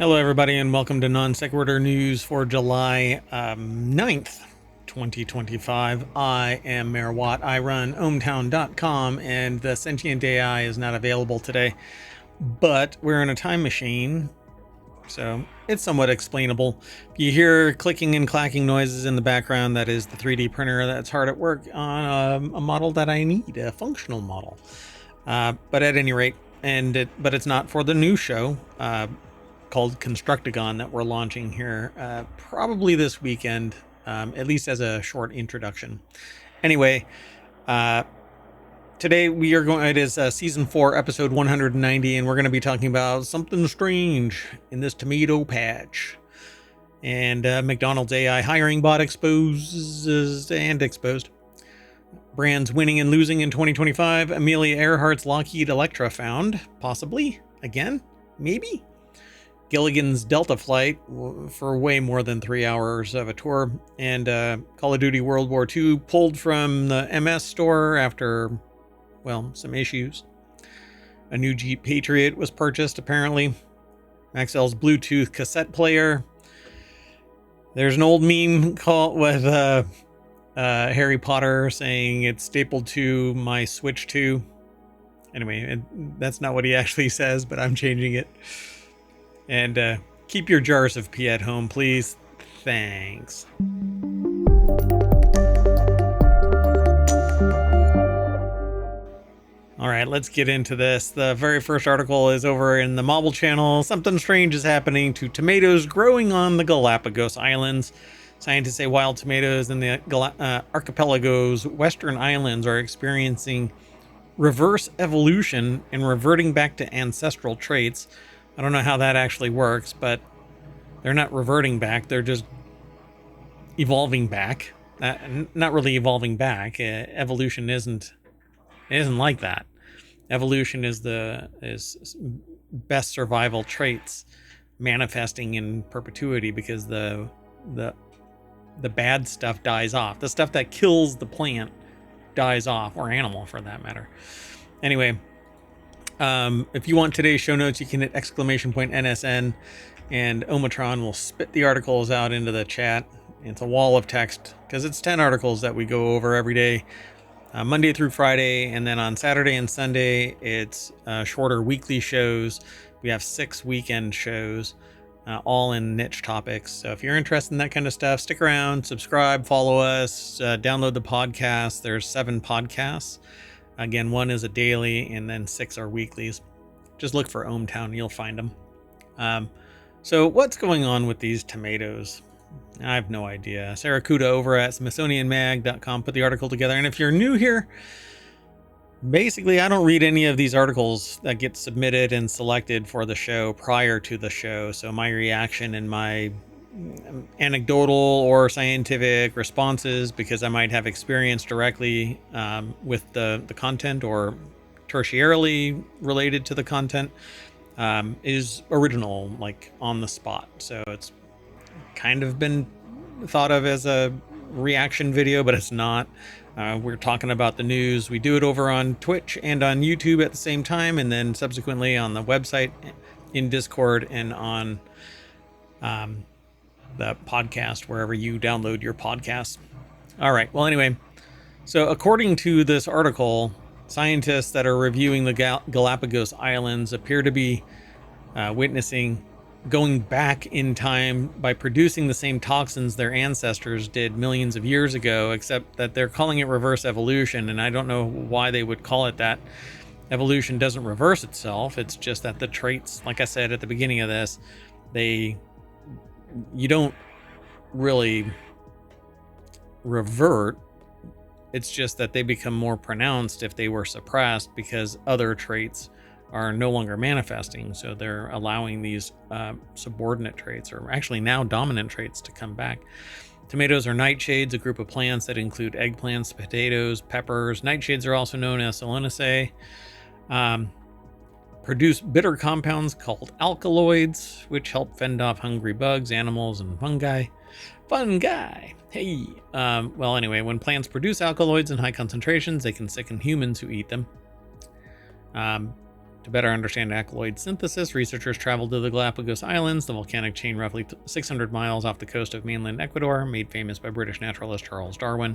Hello, everybody, and welcome to Non Sequitur News for July 9th, 2025. I am MayorWatt. I run ohmTown.com, and the Sentient AI is not available today, but we're in a time machine, so it's somewhat explainable. If you hear clicking and clacking noises in the background, that is the 3D printer that's hard at work on a model that I need, a functional model. But at any rate, but it's not for the new show called Constructagon that we're launching here probably this weekend, at least as a short introduction. Anyway, today it is season 4, episode 190, and we're going to be talking about something strange in this tomato patch. And McDonald's AI hiring bot exposed. Brands winning and losing in 2025. Amelia Earhart's Lockheed Electra found, possibly, again, maybe. Gilligan's Delta flight for way more than 3 hours of a tour, and Call of Duty World War II pulled from the MS store after, well, some issues. A new Jeep Patriot was purchased, apparently. Maxell's Bluetooth cassette player. There's an old meme with Harry Potter saying it's stapled to my Switch 2. Anyway, that's not what he actually says, but I'm changing it. And keep your jars of pee at home, please. Thanks. All right, let's get into this. The very first article is over in the Mobile Channel. Something strange is happening to tomatoes growing on the Galapagos Islands. Scientists say wild tomatoes in the archipelago's western islands are experiencing reverse evolution and reverting back to ancestral traits. I don't know how that actually works, but they're not reverting back. They're just evolving back. Not really evolving back. Evolution isn't like that. Evolution is best survival traits manifesting in perpetuity because the bad stuff dies off. The stuff that kills the plant dies off, or animal for that matter. Anyway, if you want today's show notes, you can hit !NSN, and ohmTown will spit the articles out into the chat. It's a wall of text because it's 10 articles that we go over every day, Monday through Friday, and then on Saturday and Sunday it's shorter weekly shows. We have 6 weekend shows, all in niche topics. So if you're interested in that kind of stuff, stick around, subscribe, follow us, download the podcast. There's 7 podcasts. Again, 1 is a daily, and then 6 are weeklies. Just look for ohmTown, you'll find them. So what's going on with these tomatoes? I have no idea. Sarah Kuda over at SmithsonianMag.com put the article together. And if you're new here, basically, I don't read any of these articles that get submitted and selected for the show prior to the show. So my reaction and my anecdotal or scientific responses, because I might have experience directly with the content or tertiarily related to the content, is original, like on the spot. So it's kind of been thought of as a reaction video, but it's not. We're talking about the news. We do it over on Twitch and on YouTube at the same time, and then subsequently on the website, in Discord, and on the podcast wherever you download your podcasts. All right, well, anyway, so according to this article, scientists that are reviewing the Galapagos Islands appear to be witnessing going back in time by producing the same toxins their ancestors did millions of years ago, except that they're calling it reverse evolution, and I don't know why they would call it that. Evolution doesn't reverse itself. It's just that the traits, like I said at the beginning of this, you don't really revert. It's just that they become more pronounced if they were suppressed because other traits are no longer manifesting. So they're allowing these subordinate traits, or actually now dominant traits, to come back. Tomatoes are nightshades, a group of plants that include eggplants, potatoes, peppers. Nightshades are also known as Solanaceae. Produce bitter compounds called alkaloids, which help fend off hungry bugs, animals, and fungi. Hey! Well, anyway, when plants produce alkaloids in high concentrations, they can sicken humans who eat them. To better understand alkaloid synthesis, researchers traveled to the Galapagos Islands, the volcanic chain roughly 600 miles off the coast of mainland Ecuador, made famous by British naturalist Charles Darwin,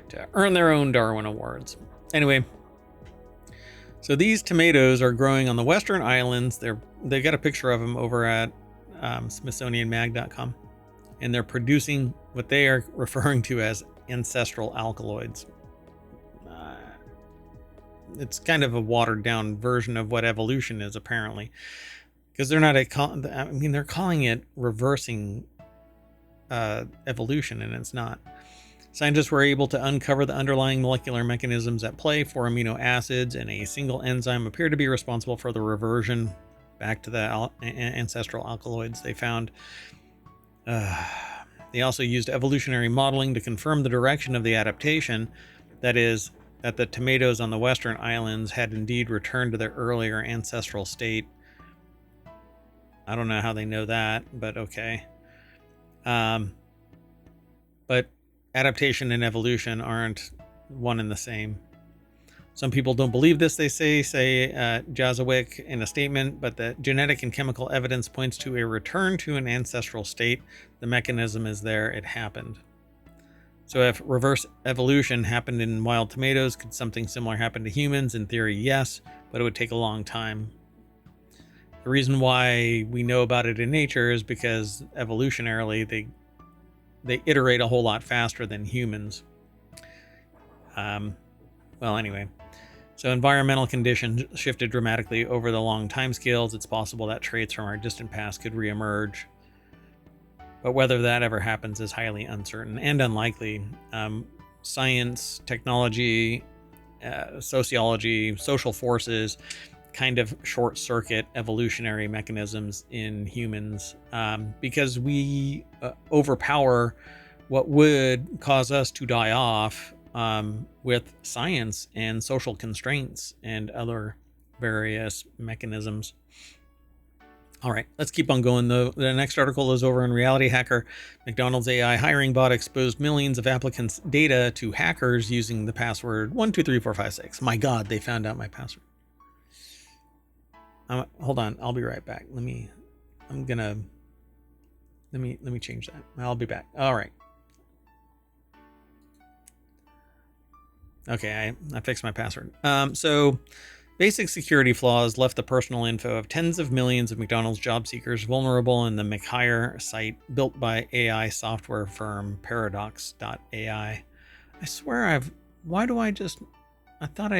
to earn their own Darwin Awards. Anyway, so these tomatoes are growing on the Western Islands. They've got a picture of them over at SmithsonianMag.com, and they're producing what they are referring to as ancestral alkaloids. It's kind of a watered down version of what evolution is, apparently, because they're not they're calling it reversing evolution, and it's not. Scientists were able to uncover the underlying molecular mechanisms at play. 4 amino acids and a single enzyme appear to be responsible for the reversion back to the ancestral alkaloids they found. They also used evolutionary modeling to confirm the direction of the adaptation, that is, that the tomatoes on the Western Islands had indeed returned to their earlier ancestral state. I don't know how they know that, but okay. But adaptation and evolution aren't one and the same. Some people don't believe this, they say Jazowick in a statement, but the genetic and chemical evidence points to a return to an ancestral state. The mechanism is there, it happened. So if reverse evolution happened in wild tomatoes, could something similar happen to humans? In theory, yes, but it would take a long time. The reason why we know about it in nature is because evolutionarily they iterate a whole lot faster than humans. Well, anyway, so environmental conditions shifted dramatically over the long timescales. It's possible that traits from our distant past could reemerge, but whether that ever happens is highly uncertain and unlikely. Science, technology, sociology, social forces kind of short circuit evolutionary mechanisms in humans because we overpower what would cause us to die off with science and social constraints and other various mechanisms. All right, let's keep on going though. The next article is over in RealityHacker. McDonald's AI hiring bot exposed millions of applicants' data to hackers using the password 123456. My God, they found out my password. Hold on, I'll be right back. Let me change that. I'll be back. All right. Okay, I fixed my password. So basic security flaws left the personal info of tens of millions of McDonald's job seekers vulnerable in the McHire site built by AI software firm Paradox.ai. I swear I thought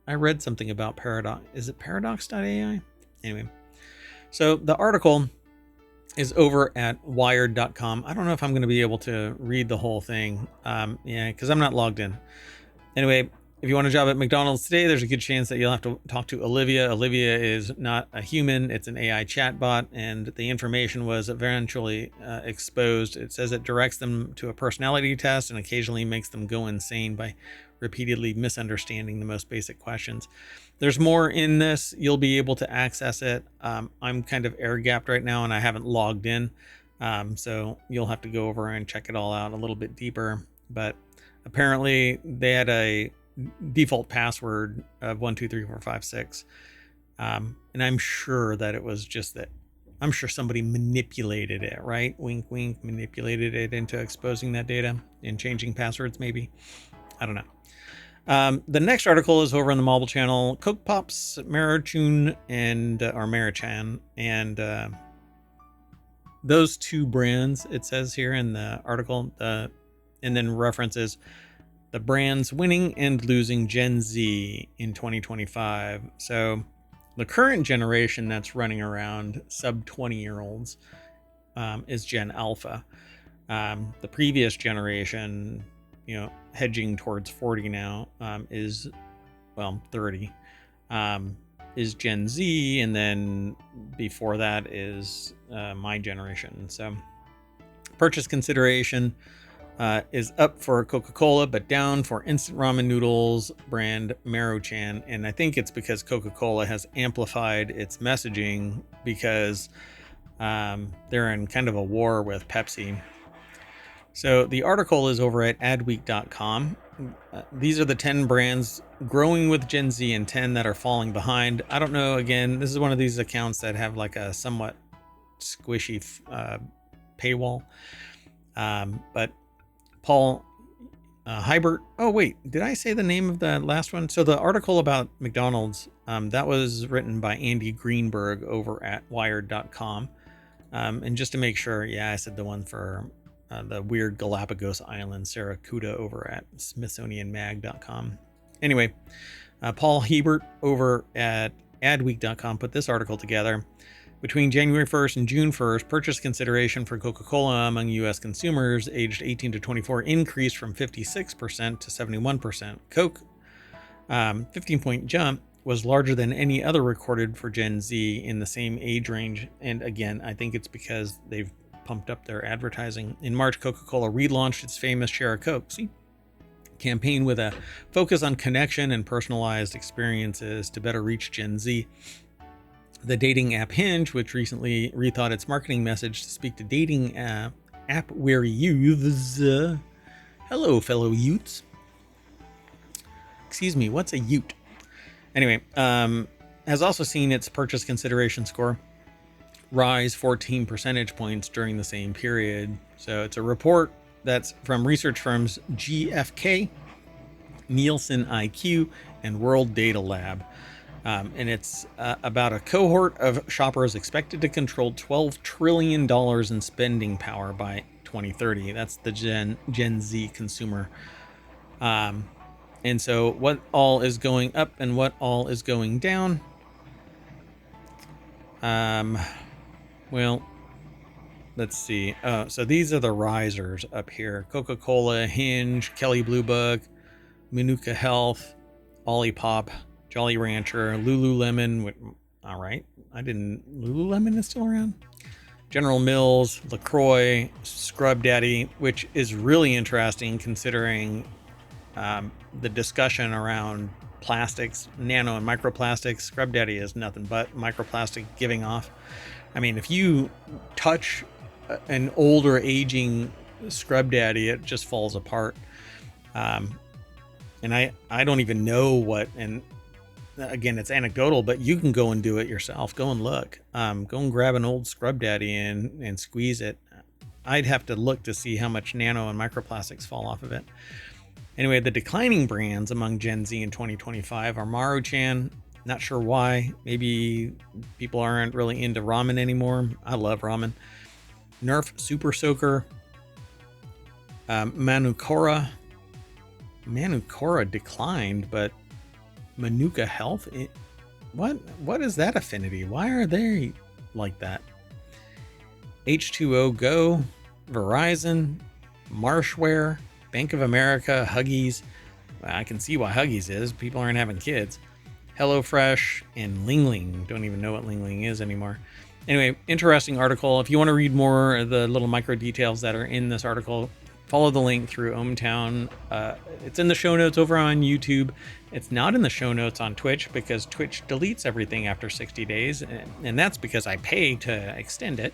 I read something about Paradox. Is it Paradox.ai? Anyway, so the article is over at wired.com. I don't know if I'm going to be able to read the whole thing. Because I'm not logged in. Anyway, if you want a job at McDonald's today, there's a good chance that you'll have to talk to Olivia. Olivia is not a human. It's an AI chatbot, and the information was eventually exposed. It says it directs them to a personality test and occasionally makes them go insane by repeatedly misunderstanding the most basic questions. There's more in this. You'll be able to access it. I'm kind of air-gapped right now, and I haven't logged in. So you'll have to go over and check it all out a little bit deeper. But apparently they had a default password of 123456. And I'm sure that it was just that. I'm sure somebody manipulated it, right? Wink, wink, manipulated it into exposing that data and changing passwords, maybe. I don't know. The next article is over on the mobile channel, Coke Pops, Marichan, or Marichan, and those two brands, it says here in the article, and then references the brands winning and losing Gen Z in 2025. So the current generation that's running around, sub 20-year-olds, is Gen Alpha. The previous generation, hedging towards 40 now, is 30, is Gen Z, and then before that is my generation. So purchase consideration is up for Coca-Cola, but down for instant ramen noodles brand Marichan. And I think it's because Coca-Cola has amplified its messaging because they're in kind of a war with Pepsi. So the article is over at adweek.com. These are the 10 brands growing with Gen Z and 10 that are falling behind. I don't know. Again, this is one of these accounts that have like a somewhat squishy paywall. But Paul Hybert. Oh, wait. Did I say the name of the last one? So the article about McDonald's, that was written by Andy Greenberg over at wired.com. And just to make sure, yeah, I said the one for the weird Galapagos Island, Sarah Kuda over at smithsonianmag.com. Anyway, Paul Hebert over at adweek.com put this article together. Between January 1st and June 1st, purchase consideration for Coca-Cola among U.S. consumers aged 18 to 24 increased from 56% to 71%. Coke, 15-point jump, was larger than any other recorded for Gen Z in the same age range. And again, I think it's because they've pumped up their advertising. In March, Coca-Cola relaunched its famous Share a Coke campaign with a focus on connection and personalized experiences to better reach Gen Z. The dating app Hinge, which recently rethought its marketing message to speak to dating app-weary youths. Hello, fellow youths. Excuse me, what's a ute? Anyway, has also seen its purchase consideration score rise 14 percentage points during the same period. So it's a report that's from research firms GFK, Nielsen IQ, and World Data Lab. And it's about a cohort of shoppers expected to control $12 trillion in spending power by 2030. That's the Gen Z consumer. And so what all is going up and what all is going down? Well, let's see. So these are the risers up here. Coca-Cola, Hinge, Kelly Blue Book, Manuka Health, Olipop, Jolly Rancher, Lululemon. All right. Lululemon is still around. General Mills, LaCroix, Scrub Daddy, which is really interesting considering the discussion around plastics, nano and microplastics. Scrub Daddy is nothing but microplastic giving off. I mean, if you touch an older aging Scrub Daddy, it just falls apart. And I don't even know what, and again, it's anecdotal, but you can go and do it yourself. Go and look. Go and grab an old Scrub Daddy and squeeze it. I'd have to look to see how much nano and microplastics fall off of it. Anyway, the declining brands among Gen Z in 2025 are Maruchan. Not sure why. Maybe people aren't really into ramen anymore. I love ramen. Nerf Super Soaker. Manukora. Manukora declined, but Manuka Health? What is that affinity? Why are they like that? H2O Go. Verizon. Marshware. Bank of America. Huggies. Well, I can see why Huggies is. People aren't having kids. HelloFresh and Ling Ling. Don't even know what Ling Ling is anymore. Anyway, interesting article. If you want to read more of the little micro details that are in this article, follow the link through ohmTown. It's in the show notes over on YouTube. It's not in the show notes on Twitch because Twitch deletes everything after 60 days. And that's because I pay to extend it.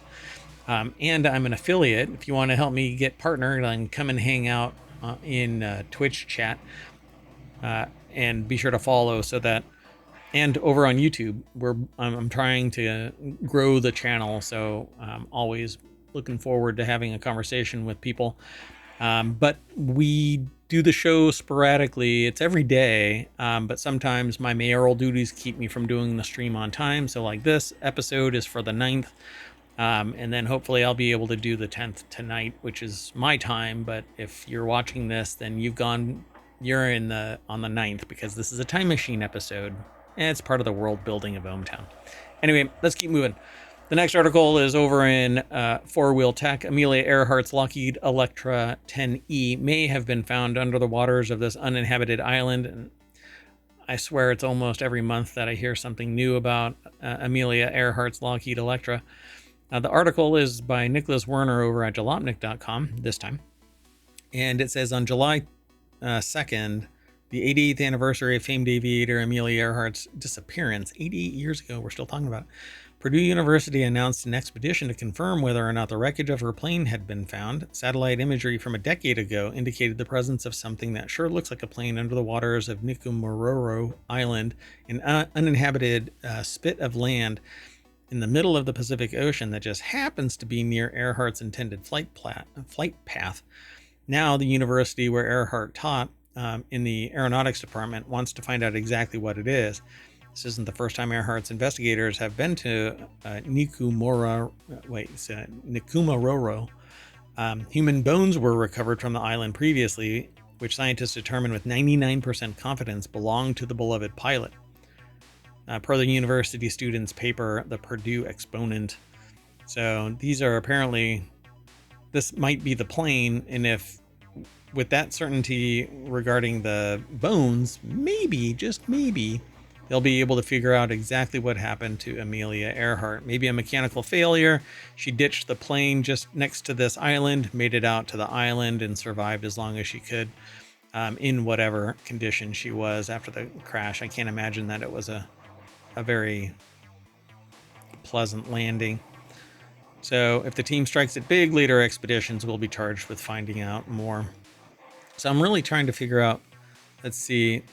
And I'm an affiliate. If you want to help me get partnered, then come and hang out in Twitch chat. And be sure to follow so that, and over on YouTube, I'm trying to grow the channel. So I'm always looking forward to having a conversation with people. But we do the show sporadically. It's every day. But sometimes my mayoral duties keep me from doing the stream on time. So like this episode is for the 9th. And then hopefully I'll be able to do the 10th tonight, which is my time. But if you're watching this, then you're on the 9th because this is a time machine episode. And it's part of the world building of ohmTown. Anyway, let's keep moving. The next article is over in FourWheelTech. Amelia Earhart's Lockheed Electra 10E may have been found under the waters of this uninhabited island. And I swear it's almost every month that I hear something new about Amelia Earhart's Lockheed Electra. The article is by Nicholas Werner over at jalopnik.com this time. And it says on July 2nd, the 88th anniversary of famed aviator Amelia Earhart's disappearance, 88 years ago, we're still talking about it, Purdue University announced an expedition to confirm whether or not the wreckage of her plane had been found. Satellite imagery from a decade ago indicated the presence of something that sure looks like a plane under the waters of Nikomororo Island, an uninhabited spit of land in the middle of the Pacific Ocean that just happens to be near Earhart's intended flight path. Now, the university where Earhart taught in the aeronautics department wants to find out exactly what it is. This isn't the first time Earhart's investigators have been to Nikomororo. Human bones were recovered from the island previously, which scientists determined with 99% confidence belonged to the beloved pilot. Per the university student's paper, The Purdue Exponent. So these are apparently, this might be the plane, and if with that certainty regarding the bones, maybe, just maybe, they'll be able to figure out exactly what happened to Amelia Earhart. Maybe a mechanical failure. She ditched the plane just next to this island, made it out to the island, and survived as long as she could in whatever condition she was after the crash. I can't imagine that it was a very pleasant landing. So if the team strikes it big, later expeditions will be charged with finding out more. So I'm really trying to figure out, let's see,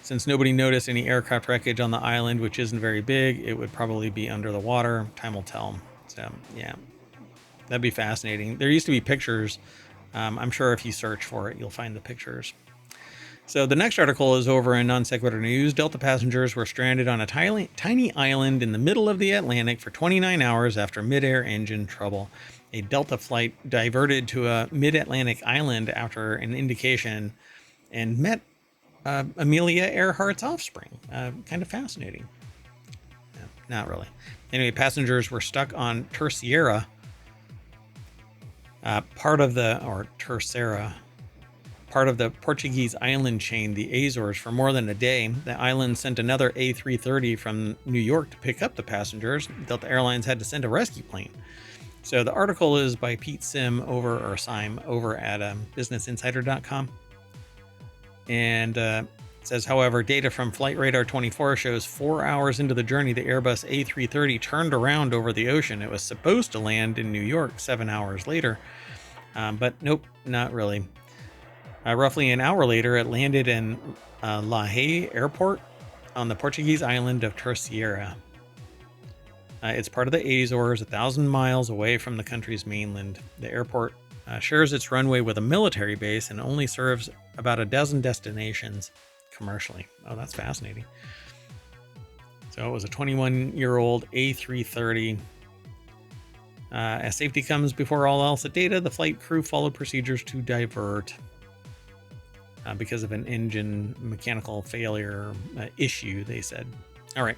since nobody noticed any aircraft wreckage on the island, which isn't very big, it would probably be under the water. Time will tell. So yeah, that'd be fascinating. There used to be pictures. I'm sure if you search for it, you'll find the pictures. So the next article is over in Non Sequitur News. Delta passengers were stranded on a tiny island in the middle of the Atlantic for 29 hours after mid-air engine trouble. A Delta flight diverted to a mid-Atlantic island after an indication and met Amelia Earhart's offspring. Kind of fascinating. No, not really. Anyway, passengers were stuck on Terceira, part of the Portuguese island chain, the Azores, for more than a day. The island sent another A330 from New York to pick up the passengers. Delta Airlines had to send a rescue plane. So the article is by Pete Syme over at businessinsider.com. And it says, however, data from Flight Radar 24 shows 4 hours into the journey, the Airbus A330 turned around over the ocean. It was supposed to land in New York 7 hours later. But nope, not really. Roughly an hour later, it landed in La Haye Airport on the Portuguese island of Terceira. It's part of the Azores, 1,000 miles away from the country's mainland. The airport shares its runway with a military base and only serves about a dozen destinations commercially. Oh, that's fascinating. So it was a 21-year-old A330. As safety comes before all else at data, the flight crew followed procedures to divert because of an engine mechanical failure issue, they said. All right,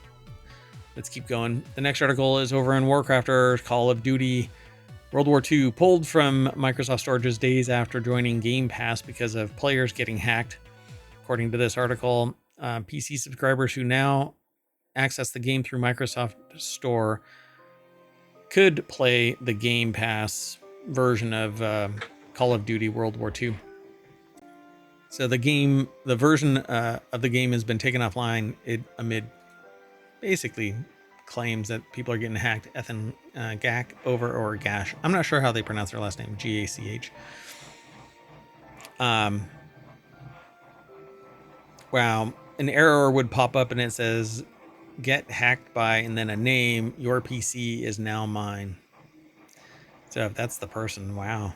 let's keep going. The next article is over in WarCrafters. Call of Duty World War II pulled from Microsoft storages days after joining Game Pass because of players getting hacked. According to this article, PC subscribers who now access the game through Microsoft Store could play the Game Pass version of Call of Duty World War II. So the version of the game has been taken offline amid basically claims that people are getting hacked. Ethan Gack or Gash. I'm not sure how they pronounce their last name. Gach. Wow. An error would pop up and it says, get hacked by, and then a name. Your PC is now mine. So if that's the person, wow.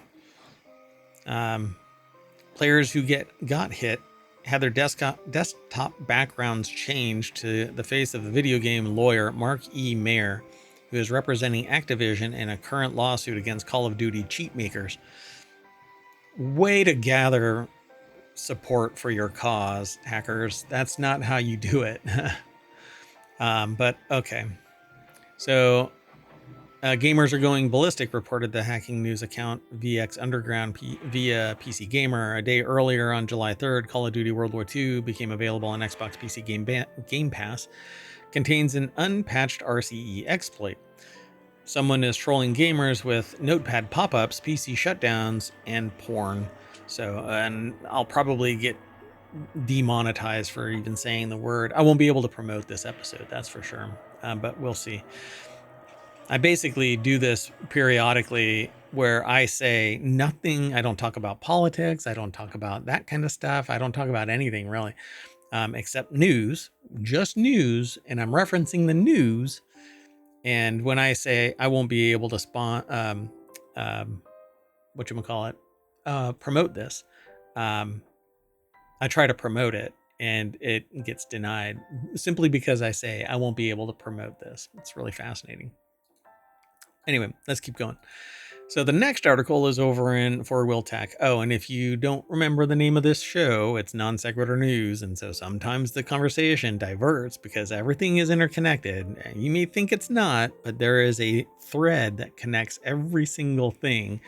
Players who got hit had their desktop backgrounds changed to the face of the video game lawyer Mark E. Mayer, who is representing Activision in a current lawsuit against Call of Duty cheat makers. Way to gather support for your cause, hackers. That's not how you do it. But okay. So gamers are going ballistic, reported the hacking news account VX Underground via PC Gamer. A day earlier, on July 3rd, Call of Duty World War II became available on Xbox PC Game Pass. Contains an unpatched RCE exploit. Someone is trolling gamers with notepad pop-ups, PC shutdowns, and porn. So, and I'll probably get demonetized for even saying the word. I won't be able to promote this episode, that's for sure. but we'll see. I basically do this periodically where I say nothing. I don't talk about politics. I don't talk about that kind of stuff. I don't talk about anything really, except news, just news. And I'm referencing the news. And when I say I won't be able to promote this, I try to promote it and it gets denied simply because I say I won't be able to promote this. It's really fascinating. Anyway, let's keep going. So the next article is over in FourWheelTech. Oh, and if you don't remember the name of this show, it's Non Sequitur News. And so sometimes the conversation diverts because everything is interconnected. You may think it's not, but there is a thread that connects every single thing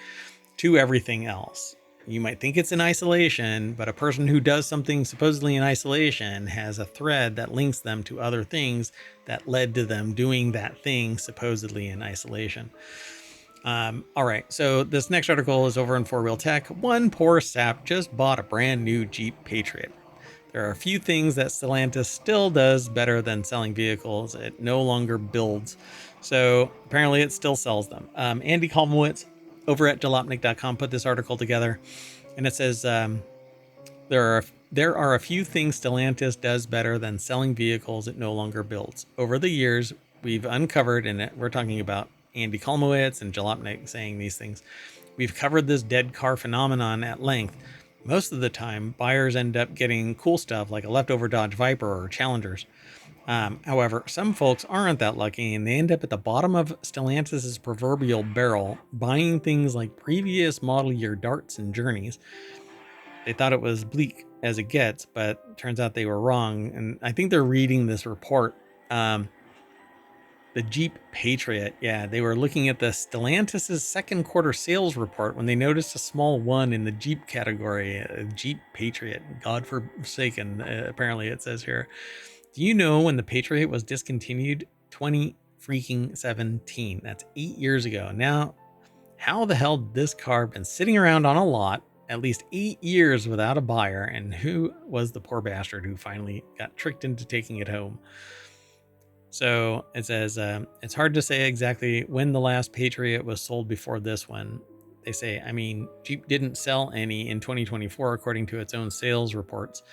to everything else. You might think it's in isolation, but a person who does something supposedly in isolation has a thread that links them to other things that led to them doing that thing supposedly in isolation. All right, so this next article is over in FourWheelTech. One poor sap just bought a brand new Jeep Patriot. There are a few things that Stellantis still does better than selling vehicles it no longer builds. So apparently it still sells them. Andy Kolmowitz over at jalopnik.com put this article together, and it says there are a few things Stellantis does better than selling vehicles it no longer builds. Over the years, we've uncovered, and we're talking about Andy Kolmowitz and Jalopnik saying these things. We've covered this dead car phenomenon at length. Most of the time, buyers end up getting cool stuff like a leftover Dodge Viper or Challengers. However, some folks aren't that lucky and they end up at the bottom of Stellantis' proverbial barrel, buying things like previous model year Darts and Journeys. They thought it was bleak as it gets, but turns out they were wrong. And I think they're reading this report. The Jeep Patriot. Yeah, they were looking at the Stellantis' second quarter sales report when they noticed a small one in the Jeep category, Jeep Patriot. God forsaken, apparently it says here. Do you know when the Patriot was discontinued? 2017. That's 8 years ago. Now, how the hell did this car been sitting around on a lot at least 8 years without a buyer? And who was the poor bastard who finally got tricked into taking it home? So it says, it's hard to say exactly when the last Patriot was sold before this one. They say, Jeep didn't sell any in 2024, according to its own sales reports.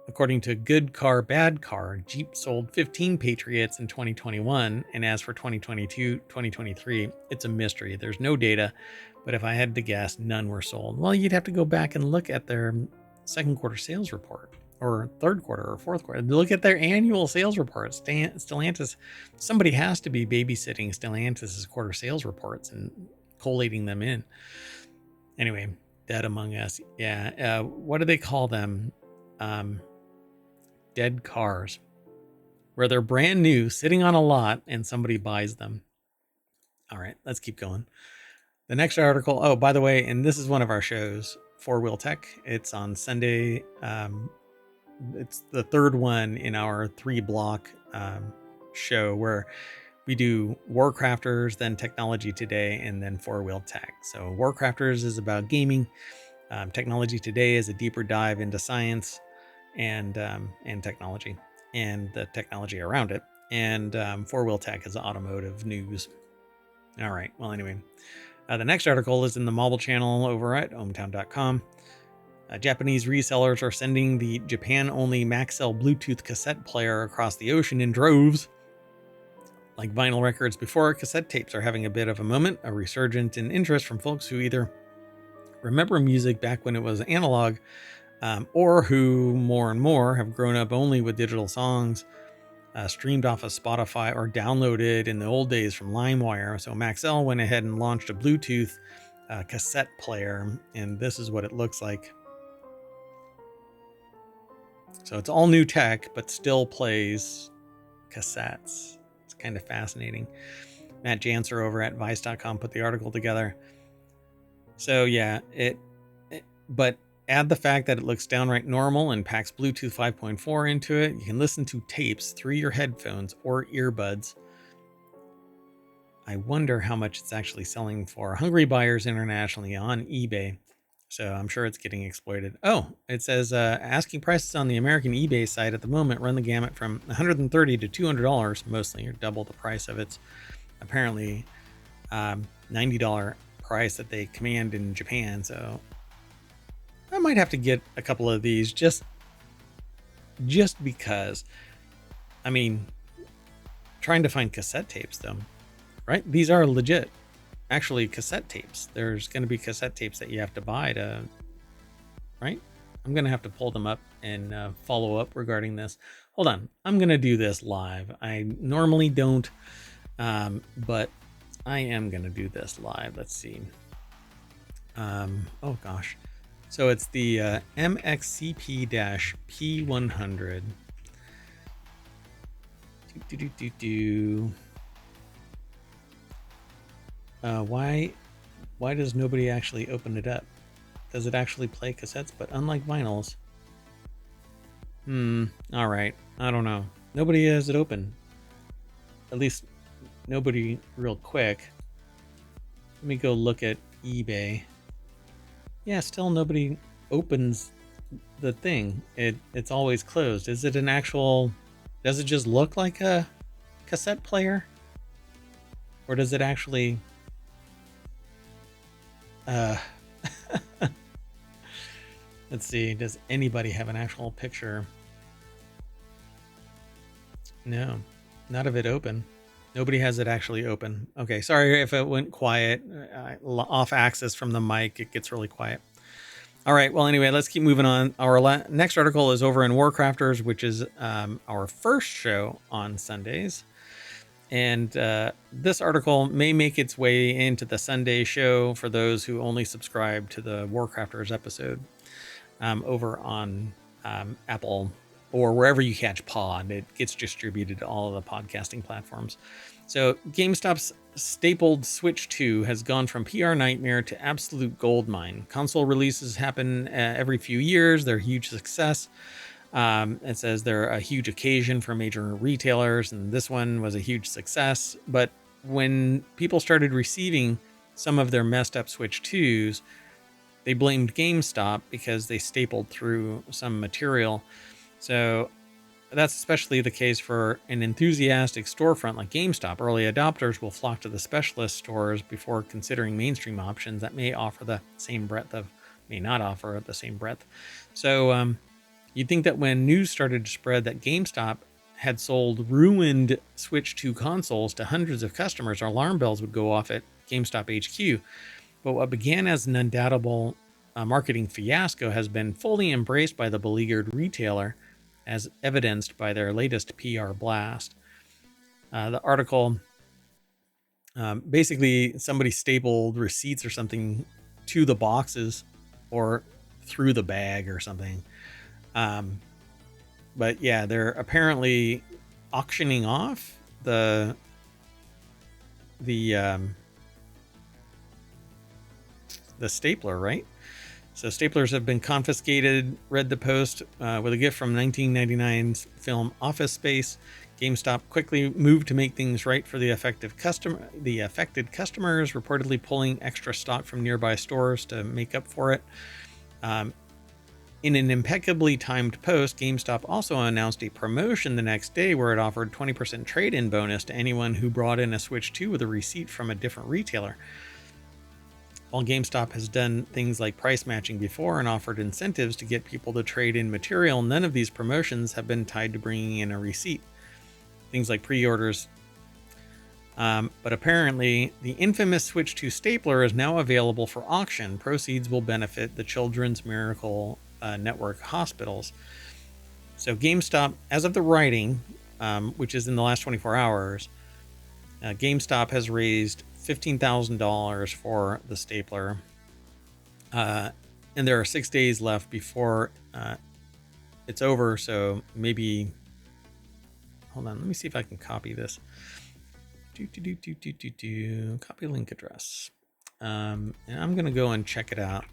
According to Good Car, Bad Car, Jeep sold 15 Patriots in 2021. And as for 2022, 2023, it's a mystery. There's no data, but if I had to guess, none were sold. Well, you'd have to go back and look at their second quarter sales report, or third quarter or fourth quarter. Look at their annual sales reports. Stellantis, somebody has to be babysitting Stellantis' quarter sales reports and collating them in. Anyway, Dead Among Us. Yeah. What do they call them? Dead cars, where they're brand new, sitting on a lot, and somebody buys them. All right, let's keep going. The next article. Oh, by the way, and this is one of our shows, FourWheelTech. It's on Sunday. It's the third one in our 3-block show where we do WarCrafters, then Technology Today, and then FourWheelTech. So WarCrafters is about gaming. Technology Today is a deeper dive into science and technology and the technology around it. And FourWheelTech is automotive news. All right. Well, anyway, the next article is in the mobile channel over at ohmTown.com. Japanese resellers are sending the Japan-only Maxell Bluetooth cassette player across the ocean in droves. Like vinyl records before, cassette tapes are having a bit of a moment, a resurgence in interest from folks who either remember music back when it was analog, or who more and more have grown up only with digital songs streamed off of Spotify or downloaded in the old days from LimeWire. So Maxell went ahead and launched a Bluetooth cassette player, and this is what it looks like. So it's all new tech, but still plays cassettes. It's kind of fascinating. Matt Janser over at Vice.com put the article together. So yeah, but add the fact that it looks downright normal and packs Bluetooth 5.4 into it. You can listen to tapes through your headphones or earbuds. I wonder how much it's actually selling for. Hungry buyers internationally on eBay. So I'm sure it's getting exploited. Oh, it says asking prices on the American eBay site at the moment run the gamut from $130 to $200, mostly, or double the price of its apparently $90 price that they command in Japan. So I might have to get a couple of these just because. I mean, trying to find cassette tapes though, right? These are legit, actually cassette tapes. There's going to be cassette tapes that you have to buy to, right? I'm going to have to pull them up and follow up regarding this. Hold on. I'm going to do this live. I normally don't, but I am going to do this live. Let's see. Oh gosh. So it's the MXCP-P100. Why does nobody actually open it up? Does it actually play cassettes? But unlike vinyls. All right. I don't know. Nobody has it open. At least nobody real quick. Let me go look at eBay. Yeah, still nobody opens the thing. It's always closed. Is it an actual... Does it just look like a cassette player? Or does it actually... Let's see, does anybody have an actual picture? No, not of it open. Nobody has it actually open. Okay, sorry if it went quiet. Off axis from the mic, it gets really quiet. All right, well, anyway, let's keep moving on. Our next article is over in WarCrafters, which is our first show on Sundays. And this article may make its way into the Sunday show for those who only subscribe to the WarCrafters episode over on Apple or wherever you catch Pod. It gets distributed to all of the podcasting platforms. So GameStop's stapled Switch 2 has gone from PR nightmare to absolute goldmine. Console releases happen every few years. They're a huge success. It says they're a huge occasion for major retailers, and this one was a huge success. But when people started receiving some of their messed up Switch 2s, they blamed GameStop because they stapled through some material. So that's especially the case for an enthusiastic storefront like GameStop. Early adopters will flock to the specialist stores before considering mainstream options that may offer the same breadth of, may not offer the same breadth. So you'd think that when news started to spread that GameStop had sold ruined Switch 2 consoles to hundreds of customers, alarm bells would go off at GameStop HQ. But what began as an undoubtable marketing fiasco has been fully embraced by the beleaguered retailer, as evidenced by their latest PR blast. The article, basically somebody stapled receipts or something to the boxes or through the bag or something. But yeah, they're apparently auctioning off the stapler, right? So staplers have been confiscated, read the Post, with a gift from 1999's film Office Space. GameStop quickly moved to make things right for the affected customers, reportedly pulling extra stock from nearby stores to make up for it. In an impeccably timed post, GameStop also announced a promotion the next day where it offered 20% trade-in bonus to anyone who brought in a Switch 2 with a receipt from a different retailer. While GameStop has done things like price matching before and offered incentives to get people to trade in material, none of these promotions have been tied to bringing in a receipt. Things like pre-orders. But apparently, the infamous Switch 2 stapler is now available for auction. Proceeds will benefit the Children's Miracle Network hospitals. So GameStop, as of the writing, which is in the last 24 hours, GameStop has raised $15,000 for the stapler. And there are 6 days left before it's over. So maybe, hold on, let me see if I can copy this. Copy link address. And I'm going to go and check it out.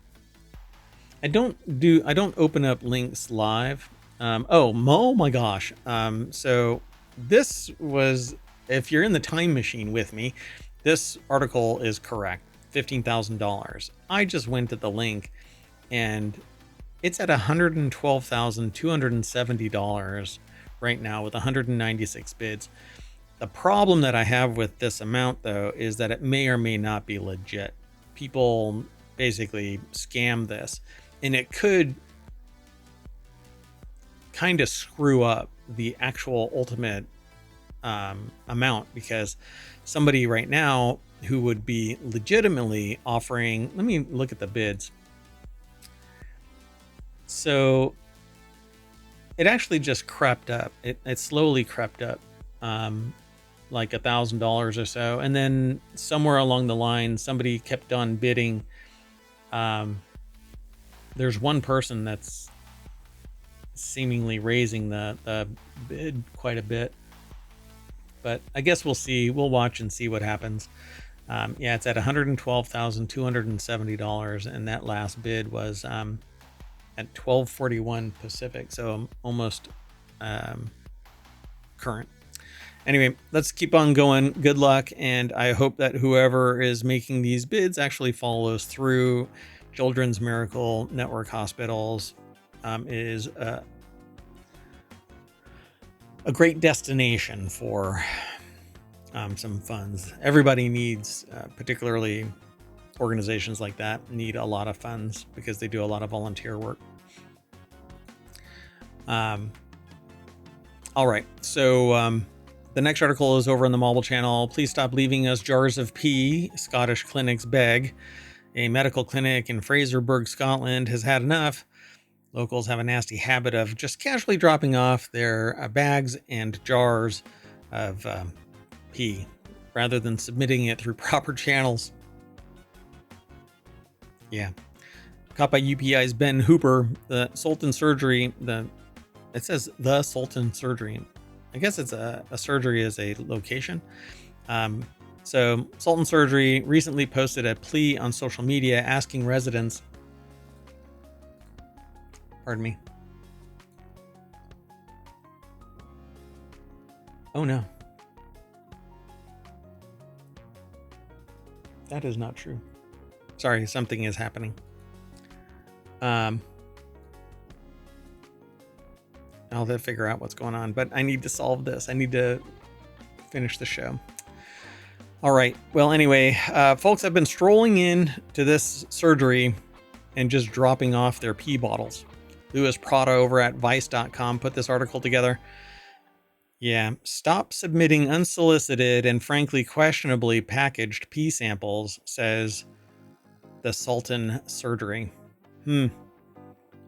I don't open up links live. Oh my gosh. So this was, if you're in the time machine with me, this article is correct. $15,000. I just went to the link and it's at $112,270 right now with 196 bids. The problem that I have with this amount, though, is that it may or may not be legit. People basically scam this, and it could kind of screw up the actual ultimate amount, because somebody right now who would be legitimately offering, let me look at the bids. So it actually just crept up. It slowly crept up, like $1,000 or so, and then somewhere along the line, somebody kept on bidding. There's one person that's seemingly raising the bid quite a bit, but I guess we'll see. We'll watch and see what happens. Yeah, it's at $112,270, and that last bid was at 12:41 Pacific, so almost current. Anyway, let's keep on going. Good luck, and I hope that whoever is making these bids actually follows through. Children's Miracle Network Hospitals is a great destination for some funds. Everybody needs, particularly organizations like that, need a lot of funds because they do a lot of volunteer work. All right, so the next article is over on the Mobile channel. Please stop leaving us jars of pee. Scottish clinics beg. A medical clinic in Fraserburgh, Scotland has had enough. Locals have a nasty habit of just casually dropping off their bags and jars of pee rather than submitting it through proper channels. Yeah. Caught by UPI's Ben Hooper, the Sultan Surgery, it says the Sultan Surgery. I guess it's a surgery as a location. So Sultan Surgery recently posted a plea on social media asking residents, pardon me. Oh no. That is not true. Sorry, something is happening. I'll have to figure out what's going on, but I need to solve this. I need to finish the show. All right. Well, anyway, folks have been strolling in to this surgery and just dropping off their pee bottles. Louis Prada over at Vice.com put this article together. Yeah, stop submitting unsolicited and frankly questionably packaged pee samples, says the Sultan Surgery.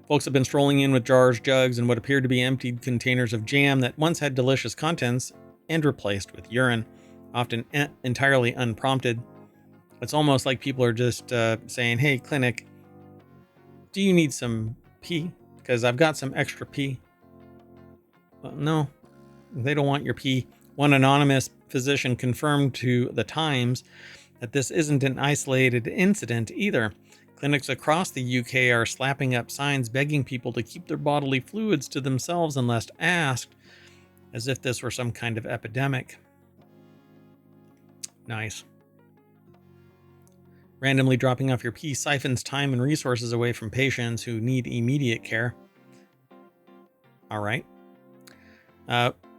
Folks have been strolling in with jars, jugs, and what appeared to be emptied containers of jam that once had delicious contents and replaced with urine, often entirely unprompted. It's almost like people are just saying, hey, clinic, do you need some pee? Because I've got some extra pee. Well, no, they don't want your pee. One anonymous physician confirmed to The Times that this isn't an isolated incident either. Clinics across the UK are slapping up signs begging people to keep their bodily fluids to themselves unless asked, as if this were some kind of epidemic. Nice. Randomly dropping off your pee siphons time and resources away from patients who need immediate care. All right.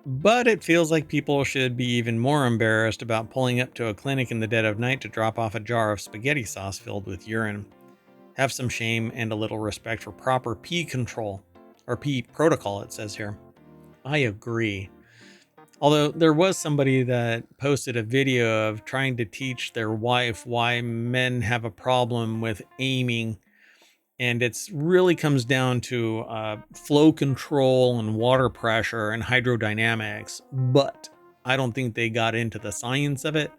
But it feels like people should be even more embarrassed about pulling up to a clinic in the dead of night to drop off a jar of spaghetti sauce filled with urine. Have some shame and a little respect for proper pee control, or pee protocol, it says here. I agree. Although there was somebody that posted a video of trying to teach their wife why men have a problem with aiming. And it's really comes down to flow control and water pressure and hydrodynamics. But I don't think they got into the science of it.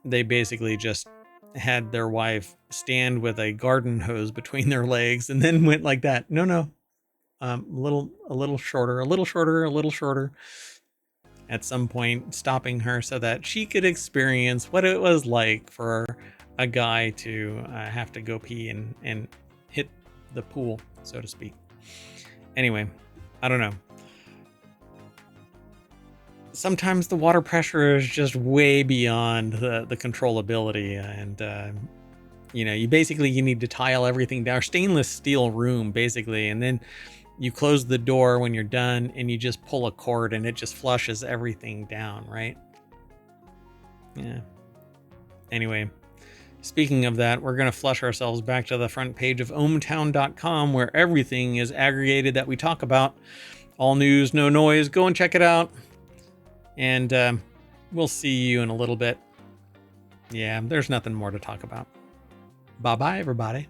They basically just had their wife stand with a garden hose between their legs and then went like that. No. A little shorter. At some point, stopping her so that she could experience what it was like for a guy to have to go pee and hit the pool, so to speak. Anyway, I don't know. Sometimes the water pressure is just way beyond the controllability, and You know, you need to tile everything down, stainless steel room basically, and then you close the door when you're done and you just pull a cord and it just flushes everything down, right? Yeah. Anyway, speaking of that, we're going to flush ourselves back to the front page of ohmTown.com, where everything is aggregated that we talk about. All news, no noise. Go and check it out. And we'll see you in a little bit. Yeah, there's nothing more to talk about. Bye-bye, everybody.